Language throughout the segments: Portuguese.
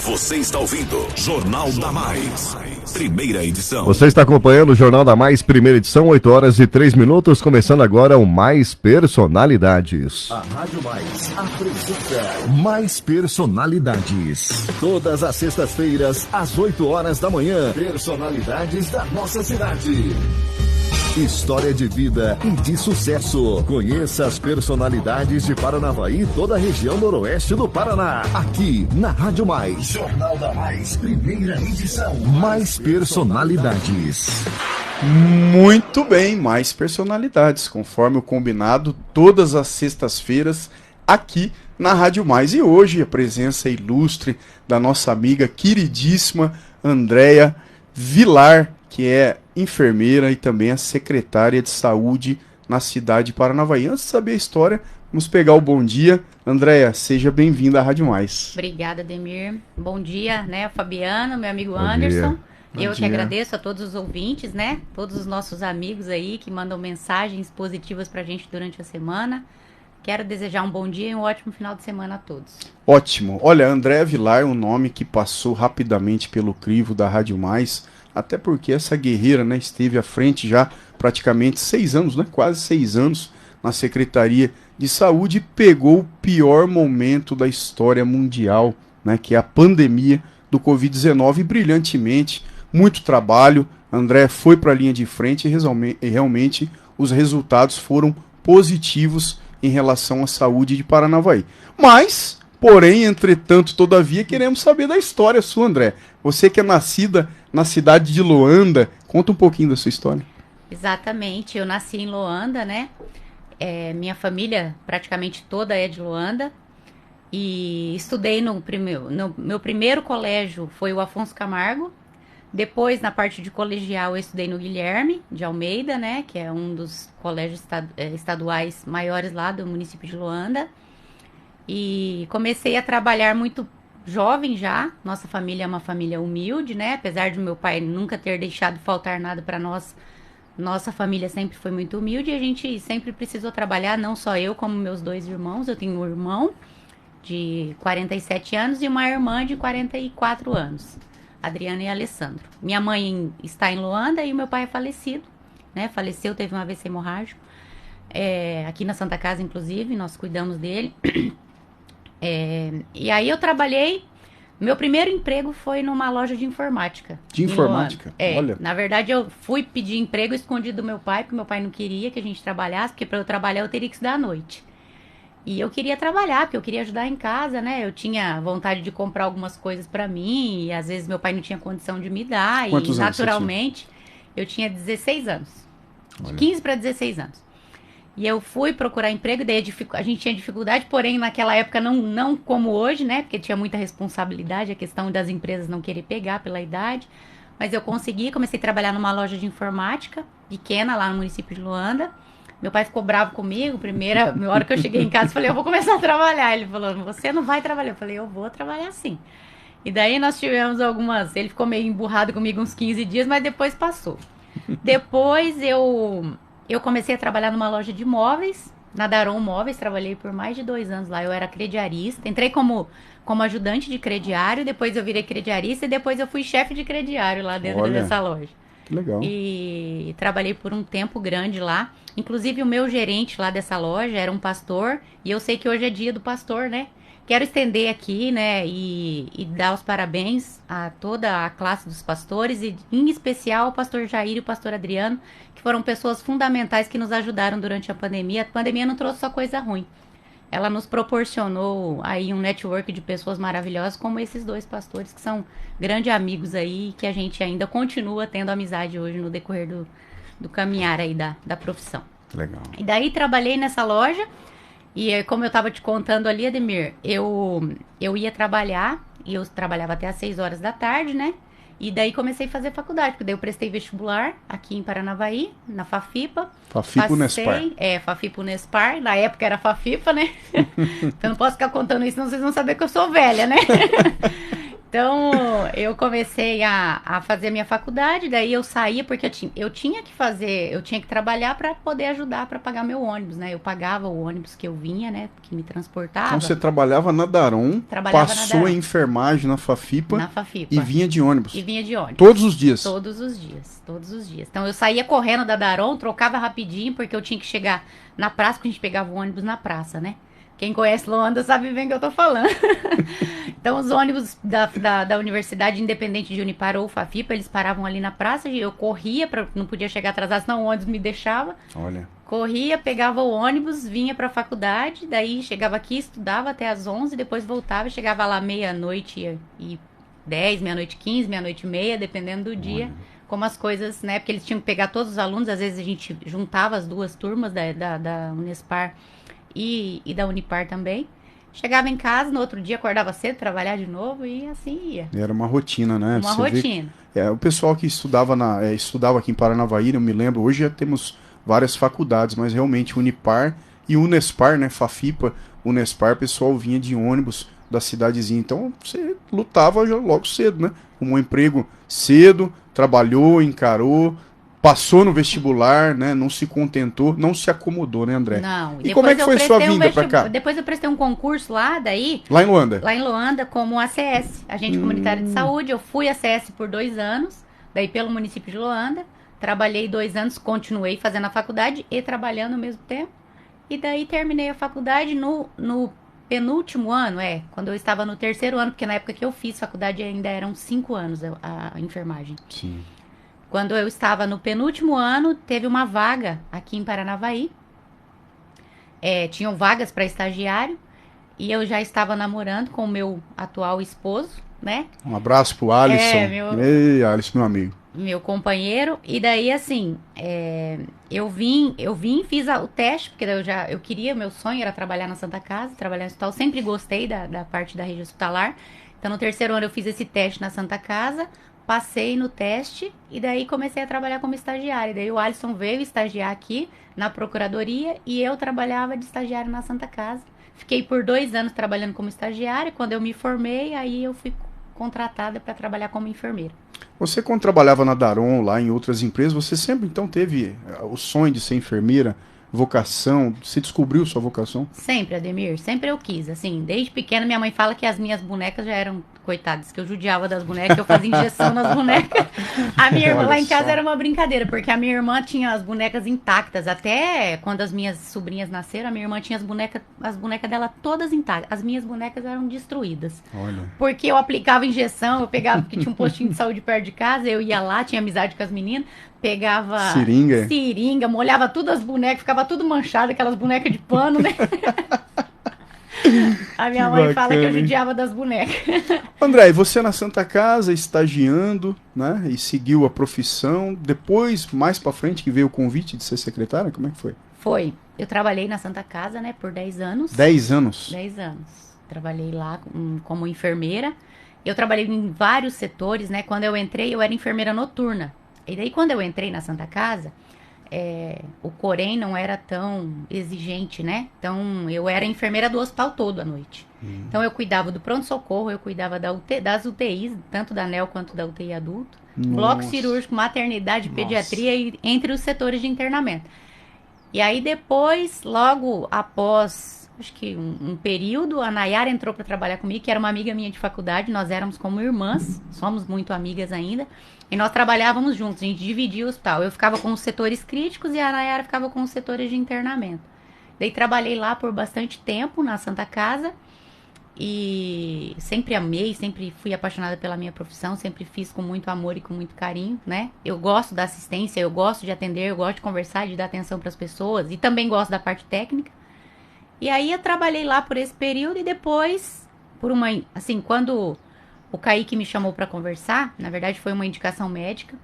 Você está ouvindo Jornal da Mais, primeira edição. Você está acompanhando o Jornal da Mais, primeira edição, 8h03, começando agora o Mais Personalidades. A Rádio Mais apresenta Mais Personalidades. Todas as sextas-feiras, às 8h da manhã, personalidades da nossa cidade. História de vida e de sucesso. Conheça as personalidades de Paranavaí e toda a região noroeste do Paraná. Aqui na Rádio Mais. Jornal da Mais, primeira edição. Mais personalidades. Muito bem, mais personalidades, conforme o combinado, todas as sextas-feiras aqui na Rádio Mais. E hoje a presença ilustre da nossa amiga queridíssima Andréia Vilar, que é enfermeira e também a secretária de saúde na cidade de Paranavaí. Antes de saber a história, vamos pegar o bom dia. Andréia, seja bem-vinda à Rádio Mais. Obrigada, Ademir. Bom dia, né, Fabiano, meu amigo Bom Anderson. dia. Eu que agradeço a todos os ouvintes, né, todos os nossos amigos aí que mandam mensagens positivas pra gente durante a semana. Quero desejar um bom dia e um ótimo final de semana a todos. Ótimo. Olha, Andréia Vilar é um nome que passou rapidamente pelo crivo da Rádio Mais, até porque essa guerreira, né, esteve à frente já praticamente 6 anos, né, quase 6 anos na Secretaria de Saúde e pegou o pior momento da história mundial, né, que é a pandemia do Covid-19 brilhantemente, muito trabalho. André foi para a linha de frente e realmente os resultados foram positivos em relação à saúde de Paranavaí. Mas, porém, entretanto, todavia, queremos saber da história sua, André. Você que é nascida na cidade de Loanda, conta um pouquinho da sua história. Exatamente, eu nasci em Loanda, né? Minha família praticamente toda é de Loanda. E estudei no meu primeiro colégio foi o Afonso Camargo. Depois, na parte de colegial, eu estudei no Guilherme de Almeida, né? Que é um dos colégios estaduais maiores lá do município de Loanda. E comecei a trabalhar muito jovem já. Nossa família é uma família humilde, né? Apesar de meu pai nunca ter deixado faltar nada para nós, nossa família sempre foi muito humilde e a gente sempre precisou trabalhar, não só eu, como meus 2 irmãos. Eu tenho um irmão de 47 anos e uma irmã de 44 anos, Adriana e Alessandro. Minha mãe está em Loanda e o meu pai é falecido, né? Faleceu, teve um AVC hemorrágico, aqui na Santa Casa, inclusive, nós cuidamos dele. E aí eu trabalhei, meu primeiro emprego foi numa loja de informática. De informática? Olha. Na verdade eu fui pedir emprego escondido do meu pai, porque meu pai não queria que a gente trabalhasse, porque para eu trabalhar eu teria que estudar à noite. E eu queria trabalhar, porque eu queria ajudar em casa, né? Eu tinha vontade de comprar algumas coisas para mim, e às vezes meu pai não tinha condição de me dar. Quantos e anos naturalmente eu tinha 16 anos. De Olha. 15 para 16 anos. E eu fui procurar emprego, daí a gente tinha dificuldade, porém naquela época não como hoje, né? Porque tinha muita responsabilidade, a questão das empresas não querer pegar pela idade. Mas eu consegui, comecei a trabalhar numa loja de informática pequena lá no município de Loanda. Meu pai ficou bravo comigo, na hora que eu cheguei em casa, eu falei, eu vou começar a trabalhar. Ele falou, você não vai trabalhar. Eu falei, eu vou trabalhar sim. E daí nós tivemos ele ficou meio emburrado comigo uns 15 dias, mas depois passou. Depois eu comecei a trabalhar numa loja de móveis, na Daron Móveis, trabalhei por mais de 2 anos lá, eu era crediarista, entrei como ajudante de crediário, depois eu virei crediarista e depois eu fui chefe de crediário lá dentro dessa loja. Que legal. E trabalhei por um tempo grande lá, inclusive o meu gerente lá dessa loja era um pastor, e eu sei que hoje é dia do pastor, né? Quero estender aqui, né, e dar os parabéns a toda a classe dos pastores, e em especial ao pastor Jair e o pastor Adriano, que foram pessoas fundamentais que nos ajudaram durante a pandemia. A pandemia não trouxe só coisa ruim. Ela nos proporcionou aí um network de pessoas maravilhosas, como esses 2 pastores, que são grandes amigos aí, que a gente ainda continua tendo amizade hoje no decorrer do caminhar aí da profissão. Legal. E daí trabalhei nessa loja. E como eu estava te contando ali, Ademir, eu ia trabalhar, e eu trabalhava até às 6 horas da tarde, né? E daí comecei a fazer faculdade, porque daí eu prestei vestibular aqui em Paranavaí, na Fafipa. Fafipa Unespar. Fafipa Unespar, na época era Fafipa, né? Então não posso ficar contando isso, senão vocês vão saber que eu sou velha, né? Então, eu comecei a fazer a minha faculdade, daí eu saía porque eu tinha que trabalhar para poder ajudar para pagar meu ônibus, né? Eu pagava o ônibus que eu vinha, né? Que me transportava. Então você trabalhava na Daron, passou a enfermagem na Fafipa, e vinha de ônibus. E vinha de ônibus. Todos os dias? Todos os dias, todos os dias. Então eu saía correndo da Daron, trocava rapidinho, porque eu tinha que chegar na praça, porque a gente pegava o ônibus na praça, né? Quem conhece Loanda sabe bem o que eu tô falando. Então, os ônibus da Universidade Independente de Unipar ou Fafipa, eles paravam ali na praça e eu corria, não podia chegar atrasado, senão o ônibus me deixava. Olha. Corria, pegava o ônibus, vinha pra faculdade, daí chegava aqui, estudava até às 11, depois voltava, chegava lá meia-noite e 10, meia-noite 15, meia-noite e meia, dependendo do dia. Como as coisas, né? Porque eles tinham que pegar todos os alunos, às vezes a gente juntava as duas turmas da Unespar e da Unipar também. Chegava em casa, no outro dia acordava cedo, trabalhar de novo e assim ia. Era uma rotina, né? Uma rotina. O pessoal que estudava aqui em Paranavaí, eu me lembro, hoje já temos várias faculdades, mas realmente Unipar e Unespar, né? Fafipa, Unespar, o pessoal vinha de ônibus da cidadezinha. Então você lutava já logo cedo, né? Um emprego cedo, trabalhou, encarou, passou no vestibular, né? Não se contentou, não se acomodou, né, André? Não. E como é que foi sua vinda pra cá? Depois eu prestei um concurso lá, daí... Lá em Loanda? Lá em Loanda, como ACS, Agente Comunitário de Saúde. Eu fui ACS por 2 anos, daí pelo município de Loanda. Trabalhei 2 anos, continuei fazendo a faculdade e trabalhando ao mesmo tempo. E daí terminei a faculdade no penúltimo ano, quando eu estava no 3º ano, porque na época que eu fiz faculdade ainda eram 5 anos a enfermagem. Sim. Quando eu estava no penúltimo ano, teve uma vaga aqui em Paranavaí. Tinham vagas para estagiário e eu já estava namorando com o meu atual esposo, né? Um abraço pro Alisson. Ei, Alisson, meu amigo. Meu companheiro. E daí, assim, eu vim e fiz o teste, porque eu queria, meu sonho era trabalhar na Santa Casa, trabalhar no hospital. Sempre gostei da parte da rede hospitalar. Então, no 3º ano eu fiz esse teste na Santa Casa. Passei no teste e daí comecei a trabalhar como estagiária. Daí o Alisson veio estagiar aqui na Procuradoria e eu trabalhava de estagiária na Santa Casa. Fiquei por 2 anos trabalhando como estagiária. Quando eu me formei, aí eu fui contratada para trabalhar como enfermeira. Você, quando trabalhava na Daron, lá em outras empresas, você sempre então teve o sonho de ser enfermeira? Vocação? Você descobriu sua vocação? Sempre, Ademir. Sempre eu quis. Assim, desde pequena, minha mãe fala que as minhas bonecas já eram coitadas, que eu judiava das bonecas, eu fazia injeção nas bonecas. A minha irmã lá em casa era uma brincadeira, porque a minha irmã tinha as bonecas intactas. Até quando as minhas sobrinhas nasceram, a minha irmã tinha as bonecas dela todas intactas. As minhas bonecas eram destruídas. Olha. Porque eu aplicava injeção, eu pegava, porque tinha um postinho de saúde perto de casa, eu ia lá, tinha amizade com as meninas, pegava seringa, molhava tudo as bonecas, ficava tudo manchado, aquelas bonecas de pano, né? A minha mãe fala que eu judiava das bonecas. André, e você na Santa Casa, estagiando, né? E seguiu a profissão. Depois, mais pra frente, que veio o convite de ser secretária, como é que foi? Foi. Eu trabalhei na Santa Casa, né, por 10 anos. 10 anos? 10 anos. Trabalhei lá como enfermeira. Eu trabalhei em vários setores, né? Quando eu entrei, eu era enfermeira noturna. E daí, quando eu entrei na Santa Casa, o Corém não era tão exigente, né? Então, eu era enfermeira do hospital todo à noite. Então, eu cuidava do pronto-socorro, eu cuidava das UTIs, tanto da ANEL quanto da UTI adulto. Nossa. Bloco cirúrgico, maternidade, pediatria, e entre os setores de internamento. E aí, depois, logo após, acho que um período, a Nayara entrou para trabalhar comigo, que era uma amiga minha de faculdade, nós éramos como irmãs, somos muito amigas ainda. E nós trabalhávamos juntos, a gente dividia o hospital. Eu ficava com os setores críticos e a Nayara ficava com os setores de internamento. Daí trabalhei lá por bastante tempo, na Santa Casa. E sempre amei, sempre fui apaixonada pela minha profissão, sempre fiz com muito amor e com muito carinho, né? Eu gosto da assistência, eu gosto de atender, eu gosto de conversar, de dar atenção para as pessoas. E também gosto da parte técnica. E aí eu trabalhei lá por esse período e depois, quando o Kaique me chamou para conversar, na verdade foi uma indicação médica.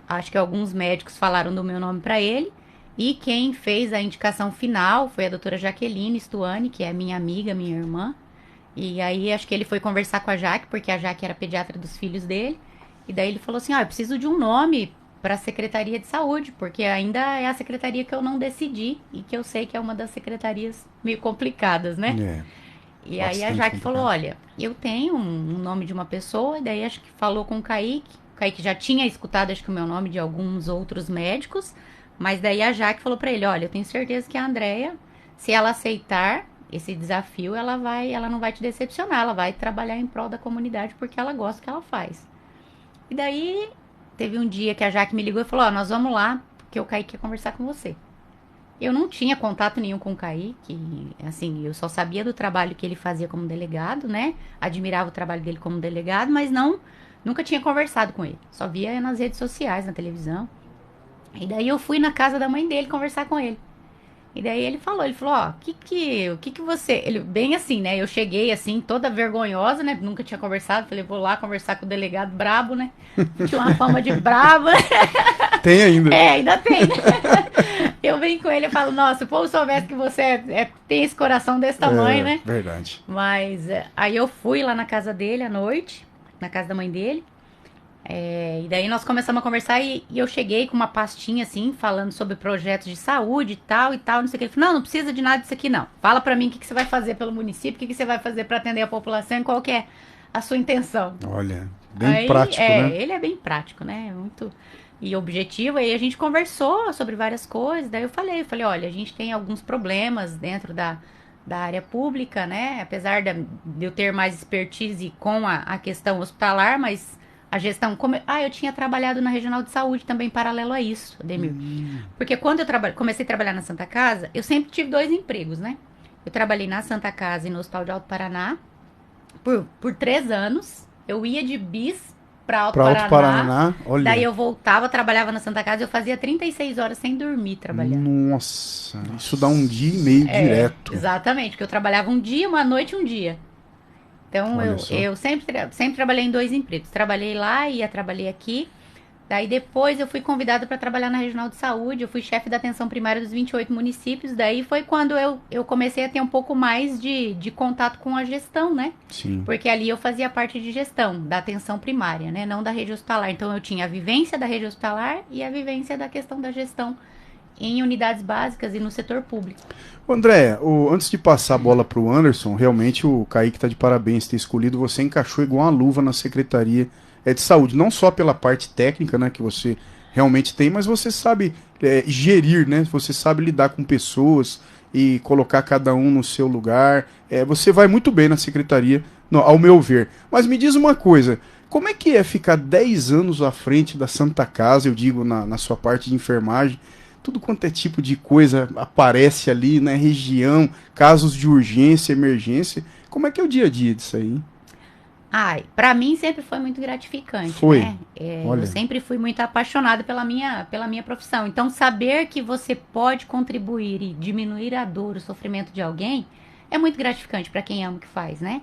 Acho que alguns médicos falaram do meu nome para ele. E quem fez a indicação final foi a doutora Jaqueline Stuani, que é minha amiga, minha irmã. E aí acho que ele foi conversar com a Jaque, porque a Jaque era pediatra dos filhos dele. E daí ele falou assim, eu preciso de um nome para a Secretaria de Saúde, porque ainda é a secretaria que eu não decidi e que eu sei que é uma das secretarias meio complicadas, né? E aí a Jaque falou, olha, eu tenho um nome de uma pessoa, e daí acho que falou com o Kaique já tinha escutado acho que o meu nome de alguns outros médicos, mas daí a Jaque falou pra ele, olha, eu tenho certeza que a Andrea, se ela aceitar esse desafio, ela não vai te decepcionar, ela vai trabalhar em prol da comunidade porque ela gosta do que ela faz. E daí teve um dia que a Jaque me ligou e falou, ó, nós vamos lá, porque o Kaique quer conversar com você. Eu não tinha contato nenhum com o Kaique, assim, eu só sabia do trabalho que ele fazia como delegado, né? Admirava o trabalho dele como delegado, mas nunca tinha conversado com ele. Só via nas redes sociais, na televisão. E daí eu fui na casa da mãe dele conversar com ele. E daí ele falou, ó, o que você... Ele, bem assim, né? Eu cheguei assim, toda vergonhosa, né? Nunca tinha conversado. Falei, vou lá conversar com o delegado brabo, né? Tinha uma fama de brabo. Tem ainda. Ainda tem. Eu brinco com ele e falo, nossa, se o povo soubesse que você tem esse coração desse tamanho, né? Verdade. Mas aí eu fui lá na casa dele à noite, na casa da mãe dele. E daí nós começamos a conversar e eu cheguei com uma pastinha assim, falando sobre projetos de saúde e tal, não sei o que. Ele falou, não precisa de nada disso aqui não. Fala pra mim o que você vai fazer pelo município, o que você vai fazer pra atender a população e qual que é a sua intenção. Olha, bem prático, né? Ele é bem prático, né? Muito e objetivo. Aí a gente conversou sobre várias coisas, daí eu falei, olha, a gente tem alguns problemas dentro da área pública, né? Apesar de eu ter mais expertise com a questão hospitalar, mas a gestão... eu tinha trabalhado na Regional de Saúde também, paralelo a isso, Ademir. Porque quando eu comecei a trabalhar na Santa Casa, eu sempre tive 2 empregos, né? Eu trabalhei na Santa Casa e no Hospital de Alto Paraná por 3 anos. Eu ia de bis para Alto Paraná. Olha. Daí eu voltava, trabalhava na Santa Casa, eu fazia 36 horas sem dormir trabalhando. Nossa, isso dá 1 dia e meio direto. Exatamente, porque eu trabalhava um dia, uma noite, um dia. Então, eu sempre trabalhei em 2 empregos. Trabalhei lá e trabalhei aqui. Daí, depois, eu fui convidada para trabalhar na Regional de Saúde. Eu fui chefe da atenção primária dos 28 municípios. Daí, foi quando eu comecei a ter um pouco mais de contato com a gestão, né? Sim. Porque ali eu fazia parte de gestão da atenção primária, né? Não da rede hospitalar. Então, eu tinha a vivência da rede hospitalar e a vivência da questão da gestão em unidades básicas e no setor público. André, antes de passar a bola para o Anderson, realmente o Kaique está de parabéns ter escolhido. Você encaixou igual uma luva na Secretaria de Saúde, não só pela parte técnica, né, que você realmente tem, mas você sabe gerir, né? Você sabe lidar com pessoas e colocar cada um no seu lugar. Você vai muito bem na Secretaria, ao meu ver. Mas me diz uma coisa, como é que é ficar 10 anos à frente da Santa Casa, eu digo na sua parte de enfermagem? Tudo quanto é tipo de coisa aparece ali na região, casos de urgência, emergência. Como é que é o dia a dia disso aí? Pra mim sempre foi muito gratificante, foi. Né? Eu sempre fui muito apaixonada pela minha profissão. Então, saber que você pode contribuir e diminuir a dor, o sofrimento de alguém, é muito gratificante para quem ama o que faz, né?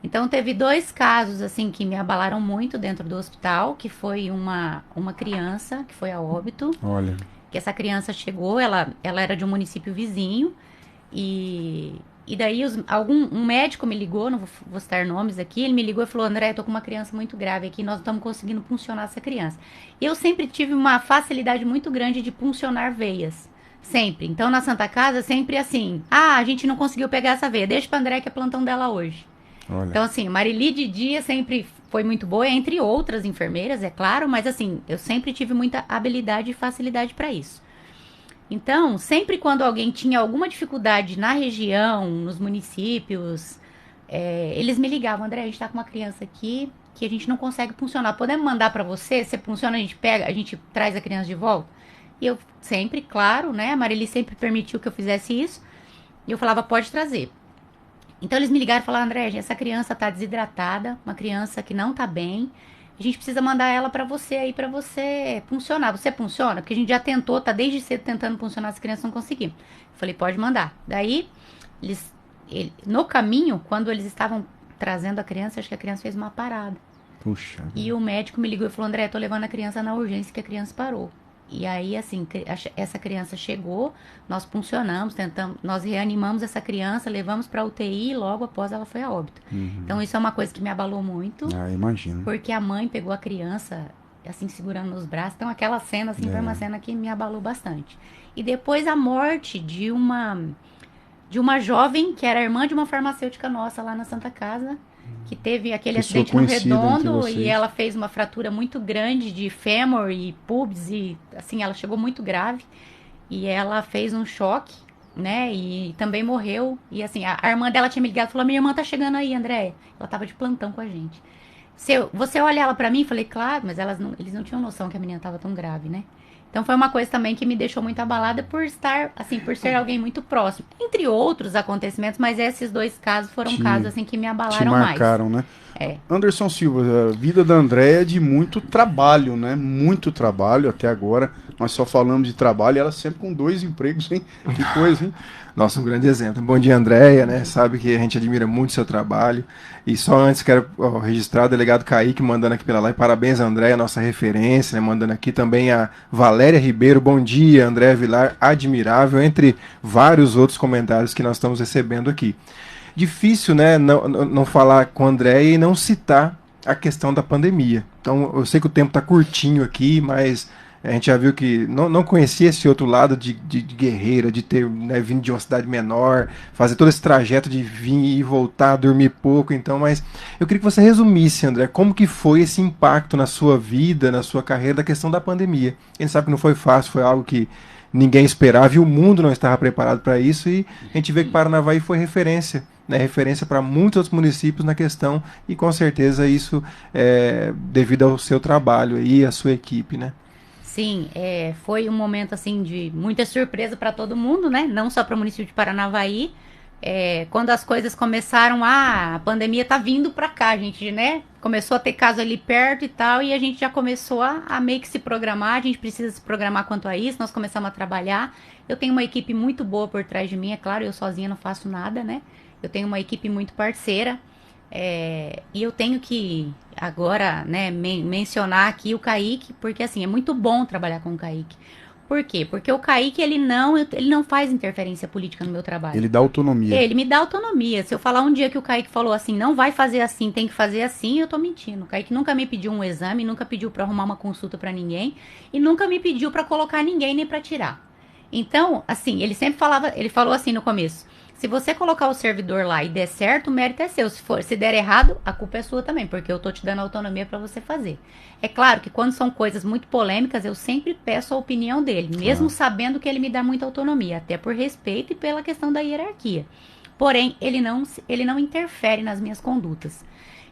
Então, teve 2 casos, assim, que me abalaram muito dentro do hospital, que foi uma criança que foi a óbito. Olha. Que essa criança chegou, ela era de um município vizinho, e daí um médico me ligou, não vou citar nomes aqui, ele me ligou e falou, André, eu tô com uma criança muito grave aqui, nós não estamos conseguindo puncionar essa criança. Eu sempre tive uma facilidade muito grande de puncionar veias, sempre. Então, na Santa Casa, sempre assim, a gente não conseguiu pegar essa veia, deixa pra André que é plantão dela hoje. Olha. Então, assim, Marili de dia sempre foi muito boa, entre outras enfermeiras, é claro, mas assim, eu sempre tive muita habilidade e facilidade para isso. Então, sempre quando alguém tinha alguma dificuldade na região, nos municípios, eles me ligavam, André, a gente tá com uma criança aqui que a gente não consegue funcionar, podemos mandar para você funciona, a gente traz a criança de volta? E eu sempre, claro, né, a Marili sempre permitiu que eu fizesse isso, e eu falava, pode trazer. Então eles me ligaram e falaram, André, essa criança tá desidratada, uma criança que não tá bem, a gente precisa mandar ela pra você aí, pra você funcionar. Você funciona? Porque a gente já tentou, tá desde cedo tentando funcionar, essa criança não conseguiu. Eu falei, pode mandar. Daí, no caminho, quando eles estavam trazendo a criança, acho que a criança fez uma parada. Puxa. E o médico me ligou e falou, André, tô levando a criança na urgência, que a criança parou. E aí, assim, essa criança chegou, nós funcionamos, nós reanimamos essa criança, levamos pra UTI e logo após ela foi a óbito. Então, isso é uma coisa que me abalou muito. Imagino. Porque a mãe pegou a criança, assim, segurando nos braços. Então, aquela cena, assim, foi uma cena que me abalou bastante. E depois a morte de uma de uma jovem que era irmã de uma farmacêutica nossa lá na Santa Casa, que teve aquele acidente no Redondo e ela fez uma fratura muito grande de fêmur e pubis e assim, ela chegou muito grave e ela fez um choque, né, e também morreu. E assim, a irmã dela tinha me ligado e falou: minha irmã tá chegando aí, André. Ela tava de plantão com a gente. Você olha ela pra mim e falei: claro, mas eles não tinham noção que a menina tava tão grave, né? Então foi uma coisa também que me deixou muito abalada por estar, assim, por ser alguém muito próximo. Entre outros acontecimentos, mas esses 2 casos foram casos, assim, que me abalaram mais. Te marcaram, né? É. Anderson Silva, a vida da Andréia é de muito trabalho, né? Muito trabalho até agora. Nós só falamos de trabalho e ela sempre com 2 empregos, hein? Que coisa, hein? Nossa, um grande exemplo. Bom dia, Andréia, né? Sabe que a gente admira muito o seu trabalho. E só antes quero registrar o delegado Kaique mandando aqui pela live. Parabéns, Andréia, nossa referência, né? Mandando aqui também a Valéria Ribeiro. Bom dia, Andréia Vilar, admirável, entre vários outros comentários que nós estamos recebendo aqui. Difícil, né, não falar com a Andréia e não citar a questão da pandemia. Então, eu sei que o tempo está curtinho aqui, mas a gente já viu que não conhecia esse outro lado de guerreira, de ter, né, vindo de uma cidade menor, fazer todo esse trajeto de vir e voltar, dormir pouco. Então, mas eu queria que você resumisse, André, como que foi esse impacto na sua vida, na sua carreira, da questão da pandemia. A gente sabe que não foi fácil, foi algo que ninguém esperava e o mundo não estava preparado para isso, e a gente vê que Paranavaí foi referência, né, referência para muitos outros municípios na questão, e com certeza isso é devido ao seu trabalho e à sua equipe, né? Sim, foi um momento assim de muita surpresa para todo mundo, né? Não só para o município de Paranavaí. Quando as coisas começaram, a pandemia tá vindo para cá, a gente, né? Começou a ter caso ali perto e tal, e a gente já começou a meio que se programar. A gente precisa se programar quanto a isso. Nós começamos a trabalhar. Eu tenho uma equipe muito boa por trás de mim, é claro, eu sozinha não faço nada, né? Eu tenho uma equipe muito parceira. E eu tenho que agora, né, mencionar aqui o Kaique, porque assim, é muito bom trabalhar com o Kaique. Por quê? Porque o Kaique, ele não faz interferência política no meu trabalho. Ele dá autonomia. Ele me dá autonomia. Se eu falar um dia que o Kaique falou assim, não vai fazer assim, tem que fazer assim, eu tô mentindo. O Kaique nunca me pediu um exame, nunca pediu pra arrumar uma consulta pra ninguém, e nunca me pediu pra colocar ninguém nem pra tirar. Então, assim, ele falou assim no começo: se você colocar o servidor lá e der certo, o mérito é seu. Se der errado, a culpa é sua também, porque eu tô te dando autonomia para você fazer. É claro que quando são coisas muito polêmicas, eu sempre peço a opinião dele, mesmo sabendo que ele me dá muita autonomia, até por respeito e pela questão da hierarquia. Porém, ele não interfere nas minhas condutas.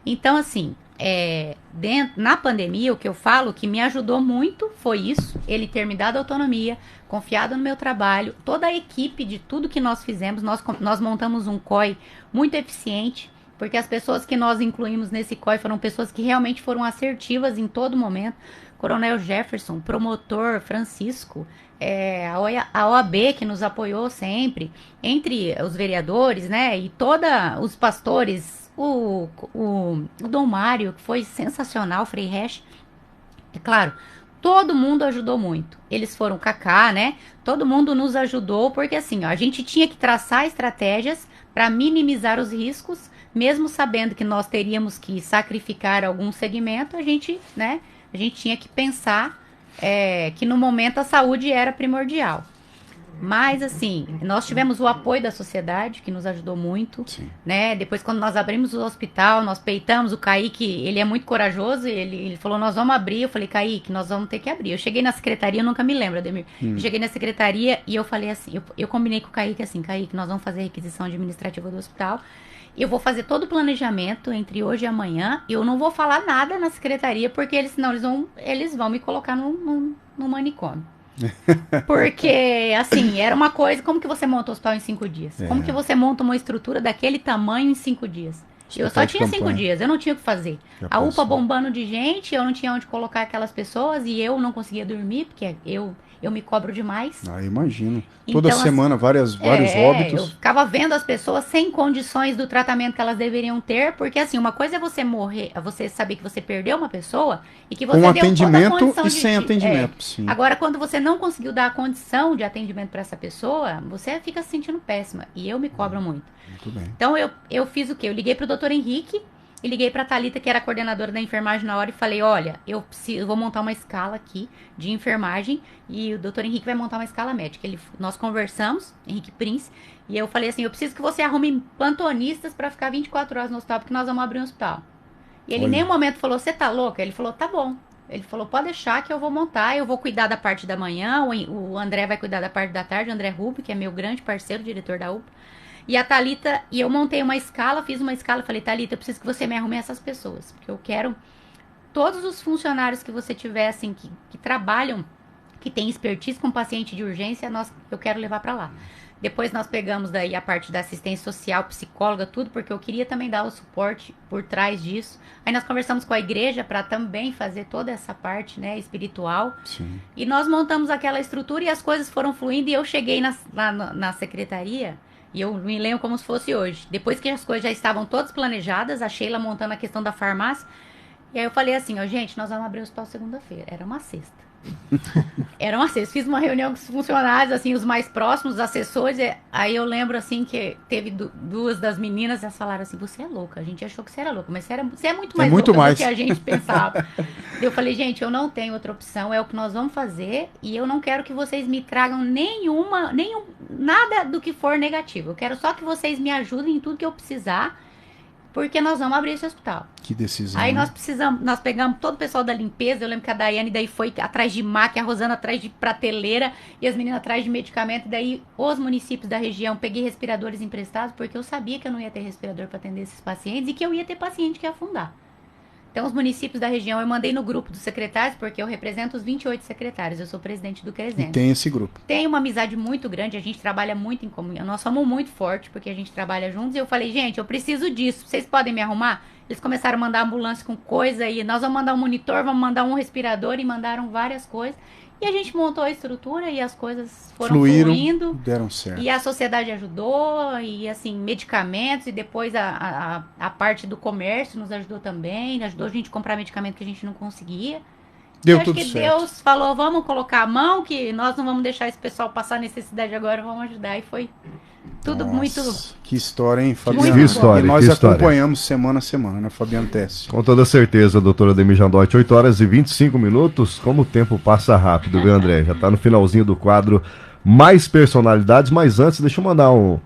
Então, assim, na pandemia, o que eu falo que me ajudou muito foi isso, ele ter me dado autonomia, confiado no meu trabalho, toda a equipe de tudo que nós fizemos, nós montamos um COI muito eficiente, porque as pessoas que nós incluímos nesse COI foram pessoas que realmente foram assertivas em todo momento. Coronel Jefferson, promotor Francisco, a OAB que nos apoiou sempre, entre os vereadores, né, e os pastores, o Dom Mário, que foi sensacional, Frei Resch, é claro, todo mundo ajudou muito. Eles foram Cacá, né? Todo mundo nos ajudou, porque assim, ó, a gente tinha que traçar estratégias para minimizar os riscos, mesmo sabendo que nós teríamos que sacrificar algum segmento, a gente tinha que pensar que no momento a saúde era primordial. Mas, assim, nós tivemos o apoio da sociedade, que nos ajudou muito, né? Depois, quando nós abrimos o hospital, nós peitamos o Kaique, ele é muito corajoso, ele falou, nós vamos abrir. Eu falei, Kaique, nós vamos ter que abrir. Eu cheguei na secretaria, eu nunca me lembro, Ademir. Eu cheguei na secretaria e eu falei assim, eu combinei com o Kaique assim, Kaique, nós vamos fazer a requisição administrativa do hospital, eu vou fazer todo o planejamento entre hoje e amanhã, eu não vou falar nada na secretaria, porque senão eles vão me colocar no manicômio. Porque, assim, era uma coisa, como que você monta o hospital em 5 dias? Como que você monta uma estrutura daquele tamanho em 5 dias? Eu só tinha 5 dias, eu não tinha o que fazer. A UPA bombando de gente, eu não tinha onde colocar aquelas pessoas e eu não conseguia dormir, porque eu me cobro demais. Imagino. Então, toda semana, vários óbitos. Eu ficava vendo as pessoas sem condições do tratamento que elas deveriam ter, porque assim, uma coisa é você morrer, você saber que você perdeu uma pessoa e que você com deu atendimento toda a condição e sem atendimento. Sim. Agora, quando você não conseguiu dar a condição de atendimento para essa pessoa, você fica se sentindo péssima. E eu me cobro muito. Muito bem. Então, eu fiz o quê? Eu liguei pro doutor Henrique e liguei pra Thalita, que era a coordenadora da enfermagem na hora, e falei, olha, eu vou montar uma escala aqui de enfermagem e o doutor Henrique vai montar uma escala médica. Nós conversamos, Henrique Prince, e eu falei assim, eu preciso que você arrume plantonistas pra ficar 24 horas no hospital, porque nós vamos abrir um hospital. E ele em nenhum momento falou, você tá louca? Ele falou, tá bom. Ele falou, pode deixar que eu vou montar, eu vou cuidar da parte da manhã, o André vai cuidar da parte da tarde, o André Rubi, que é meu grande parceiro, diretor da UPA. E a Thalita, e eu montei uma escala, fiz uma escala, falei, Thalita, eu preciso que você me arrume essas pessoas, porque eu quero todos os funcionários que você tiver, assim, que trabalham, que tem expertise com paciente de urgência, eu quero levar para lá. Depois nós pegamos daí a parte da assistência social, psicóloga, tudo, porque eu queria também dar o suporte por trás disso. Aí nós conversamos com a igreja para também fazer toda essa parte, né, espiritual. Sim. E nós montamos aquela estrutura e as coisas foram fluindo e eu cheguei na secretaria. E eu me lembro como se fosse hoje. Depois que as coisas já estavam todas planejadas, a Sheila montando a questão da farmácia. E aí eu falei assim, ó, gente, nós vamos abrir o hospital segunda-feira. Era uma sexta. Era uma sexta. Fiz uma reunião com os funcionários, assim, os mais próximos, os assessores. Aí eu lembro, assim, que teve duas das meninas, elas falaram assim, você é louca. A gente achou que você era louca, mas você é muito mais louca do que a gente pensava. Eu falei, gente, eu não tenho outra opção, é o que nós vamos fazer. E eu não quero que vocês me tragam nada do que for negativo. Eu quero só que vocês me ajudem em tudo que eu precisar, porque nós vamos abrir esse hospital. Que decisão. Aí né? nós pegamos todo o pessoal da limpeza. Eu lembro que a Daiane daí foi atrás de máquina, a Rosana atrás de prateleira e as meninas atrás de medicamento. E daí os municípios da região, peguei respiradores emprestados, porque eu sabia que eu não ia ter respirador para atender esses pacientes e que eu ia ter paciente que ia afundar. Então, os municípios da região, eu mandei no grupo dos secretários, porque eu represento os 28 secretários, eu sou presidente do Crescente. E tem esse grupo. Tem uma amizade muito grande, a gente trabalha muito em comunhão, nós somos muito fortes, porque a gente trabalha juntos, e eu falei, gente, eu preciso disso, vocês podem me arrumar? Eles começaram a mandar ambulância com coisa, e nós vamos mandar um monitor, vamos mandar um respirador, e mandaram várias coisas. E a gente montou a estrutura e as coisas foram fluindo. Deram certo. E a sociedade ajudou, e assim, medicamentos, e depois a parte do comércio nos ajudou também, ajudou a gente a comprar medicamento que a gente não conseguia. Deu acho tudo que certo. Deus falou, vamos colocar a mão, que nós não vamos deixar esse pessoal passar necessidade agora, vamos ajudar. E foi tudo Nossa, muito... Que história, hein, Fabiano? Que história, E nós que história. acompanhamos semana a semana, né, Fabiano Tessi? Com toda certeza, doutora Ademir Jandotti, 8 horas e 25 minutos. Como o tempo passa rápido, viu, André? Já tá no finalzinho do quadro Mais Personalidades, mas antes, deixa eu mandar um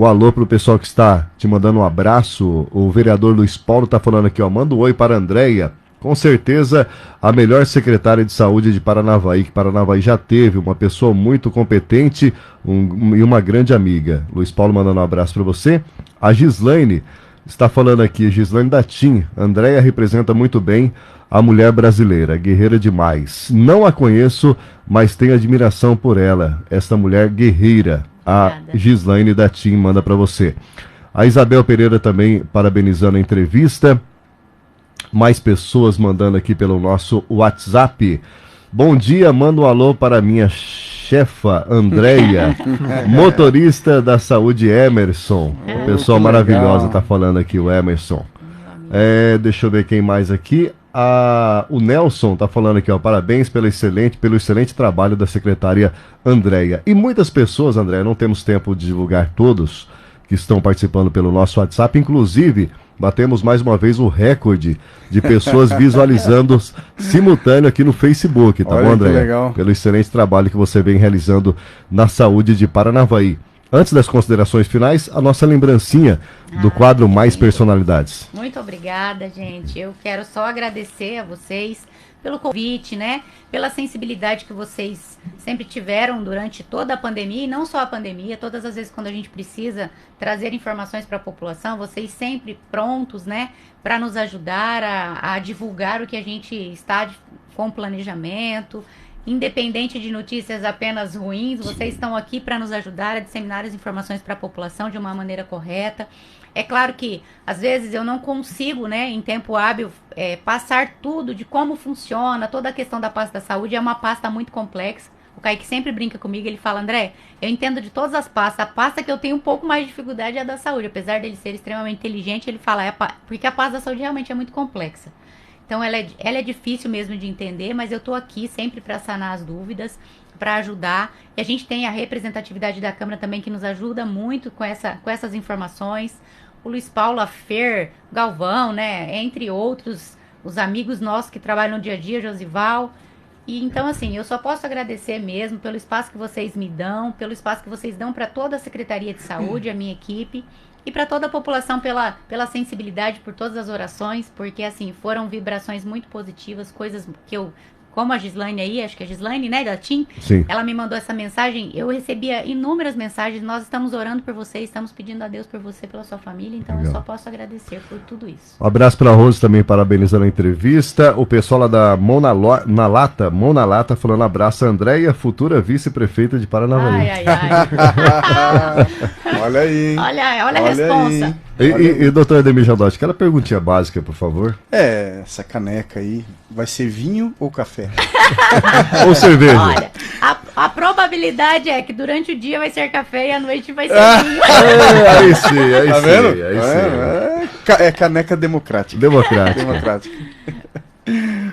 alô pro pessoal que está te mandando um abraço. O vereador Luiz Paulo tá falando aqui, ó, manda um oi para a Andréia. Com certeza, a melhor secretária de saúde de Paranavaí, que Paranavaí já teve, uma pessoa muito competente e uma grande amiga. Luiz Paulo mandando um abraço para você. A Gislaine está falando aqui, Gislaine da TIM. Andréia representa muito bem a mulher brasileira, guerreira demais. Não a conheço, mas tenho admiração por ela, esta mulher guerreira. A Gislaine da TIM manda para você. A Isabel Pereira também parabenizando a entrevista. Mais pessoas mandando aqui pelo nosso WhatsApp. Bom dia, manda um alô para minha chefa, Andréia, motorista da saúde, Emerson. Pessoa maravilhosa, tá falando aqui, o Emerson. Deixa eu ver quem mais aqui. O Nelson tá falando aqui, ó, parabéns pelo excelente trabalho da secretária Andréia. E muitas pessoas, Andréia, não temos tempo de divulgar todos que estão participando pelo nosso WhatsApp, inclusive... Batemos mais uma vez o recorde de pessoas visualizando simultâneo aqui no Facebook, tá bom, André? Legal. Pelo excelente trabalho que você vem realizando na saúde de Paranavaí. Antes das considerações finais, a nossa lembrancinha do quadro Mais Personalidades. Muito obrigada, gente. Eu quero só agradecer a vocês pelo convite, né? Pela sensibilidade que vocês sempre tiveram durante toda a pandemia, e não só a pandemia, todas as vezes quando a gente precisa trazer informações para a população, vocês sempre prontos, né? Para nos ajudar a divulgar o que a gente está com planejamento. Independente de notícias apenas ruins, vocês estão aqui para nos ajudar a disseminar as informações para a população de uma maneira correta. É claro que, às vezes, eu não consigo, né, em tempo hábil, passar tudo de como funciona, toda a questão da pasta da saúde. É uma pasta muito complexa. O Kaique sempre brinca comigo, ele fala, André, eu entendo de todas as pastas. A pasta que eu tenho um pouco mais de dificuldade é a da saúde. Apesar dele ser extremamente inteligente, ele fala, porque a pasta da saúde realmente é muito complexa. Então, ela é difícil mesmo de entender, mas eu estou aqui sempre para sanar as dúvidas, para ajudar. E a gente tem a representatividade da Câmara também, que nos ajuda muito com essas informações. o Luiz Paulo, a Fer, Galvão, né? Entre outros, os amigos nossos que trabalham no dia a dia, Josival. E então, assim, eu só posso agradecer mesmo pelo espaço que vocês me dão, pelo espaço que vocês dão para toda a Secretaria de Saúde, a minha equipe, e para toda a população pela sensibilidade, por todas as orações, porque, assim, foram vibrações muito positivas, coisas que eu... Como a Gislaine aí, acho que é a Gislaine, né, da TIM, Sim. ela me mandou essa mensagem, eu recebia inúmeras mensagens, nós estamos orando por você, estamos pedindo a Deus por você, pela sua família, então Legal. eu só posso agradecer por tudo isso. Um abraço para a Rose também, parabenizando a entrevista. O pessoal lá da Mão na Lata, falando abraço a Andréia, futura vice-prefeita de Paranavaí. Ai, ai, ai. Olha aí, hein? Olha a Olha responsa. aí. E doutor Ademir Jandotti, aquela perguntinha básica, por favor. Essa caneca aí, vai ser vinho ou café? Ou cerveja? Olha, a probabilidade é que durante o dia vai ser café e à noite vai ser vinho. Aí sim, aí Tá sim. vendo? Aí sim. É caneca democrática. Democrático. Democrática.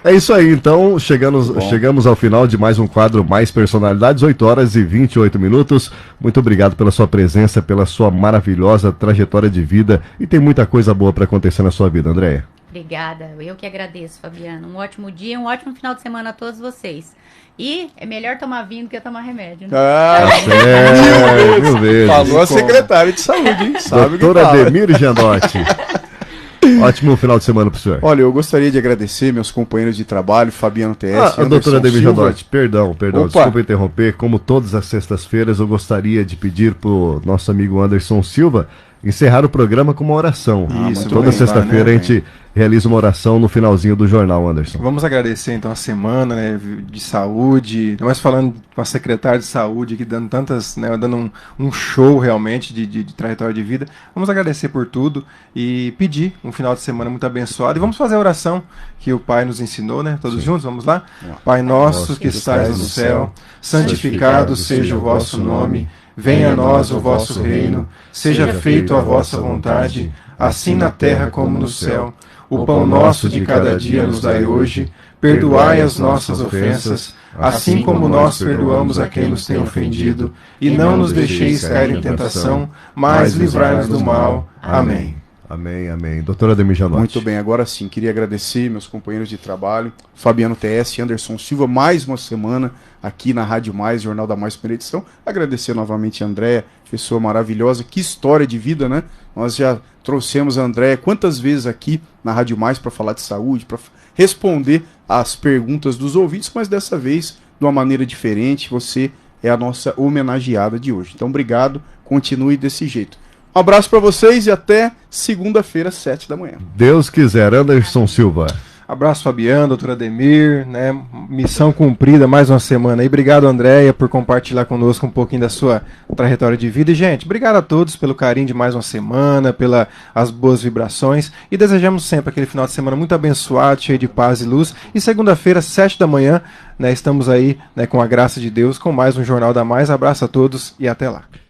É isso aí, então, chegamos ao final de mais um quadro Mais Personalidades, 8 horas e 28 minutos. Muito obrigado pela sua presença, pela sua maravilhosa trajetória de vida, e tem muita coisa boa para acontecer na sua vida, Andréia. Obrigada, eu que agradeço, Fabiano. Um ótimo dia, um ótimo final de semana a todos vocês. E é melhor tomar vinho do que tomar remédio, né? Mil vezes. Falou a secretária de saúde, hein? Sabe Doutor o que fala. Ademir Jandotti. Ótimo final de semana pro senhor. Olha, eu gostaria de agradecer meus companheiros de trabalho, Fabiano TS, doutora Ademir Jandotti, perdão, Opa. desculpa interromper. Como todas as sextas-feiras, eu gostaria de pedir pro nosso amigo Anderson Silva encerrar o programa com uma oração. Isso, Toda vamos lá, sexta-feira né, a gente realiza uma oração no finalzinho do jornal, Anderson. Vamos agradecer então a semana, né, de saúde, nós falando com a secretária de saúde aqui dando tantas, né, dando um show realmente de trajetória de vida. Vamos agradecer por tudo e pedir um final de semana muito abençoado, e vamos fazer a oração que o Pai nos ensinou, né? Todos juntos, vamos lá? Pai nosso que estais no céu, santificado seja o vosso nome, venha a nós o vosso reino, seja feito a vossa vontade, assim na terra como no céu. O pão nosso de cada dia nos dai hoje, perdoai as nossas ofensas, assim como nós perdoamos a quem nos tem ofendido, e não nos deixeis cair em tentação, mas livrai-nos do mal. Amém. Amém, amém. Doutora Ademir Jandotti. Muito bem, agora sim, queria agradecer meus companheiros de trabalho, Fabiano TS, Anderson Silva, mais uma semana aqui na Rádio Mais, Jornal da Mais, primeira edição. Agradecer novamente a Andréia, pessoa maravilhosa, que história de vida, né? Nós já trouxemos a Andréia quantas vezes aqui na Rádio Mais para falar de saúde, para responder às perguntas dos ouvintes, mas dessa vez de uma maneira diferente. Você é a nossa homenageada de hoje. Então, obrigado, continue desse jeito. Um abraço para vocês e até segunda-feira, 7 da manhã. Deus quiser, Anderson Silva. Abraço, Fabiano, doutor Ademir, né? Missão cumprida, mais uma semana aí. Obrigado, Andréia, por compartilhar conosco um pouquinho da sua trajetória de vida. E, gente, obrigado a todos pelo carinho de mais uma semana, pelas boas vibrações. E desejamos sempre aquele final de semana muito abençoado, cheio de paz e luz. E segunda-feira, 7 da manhã, né, estamos aí, né, com a graça de Deus, com mais um Jornal da Mais. Abraço a todos e até lá.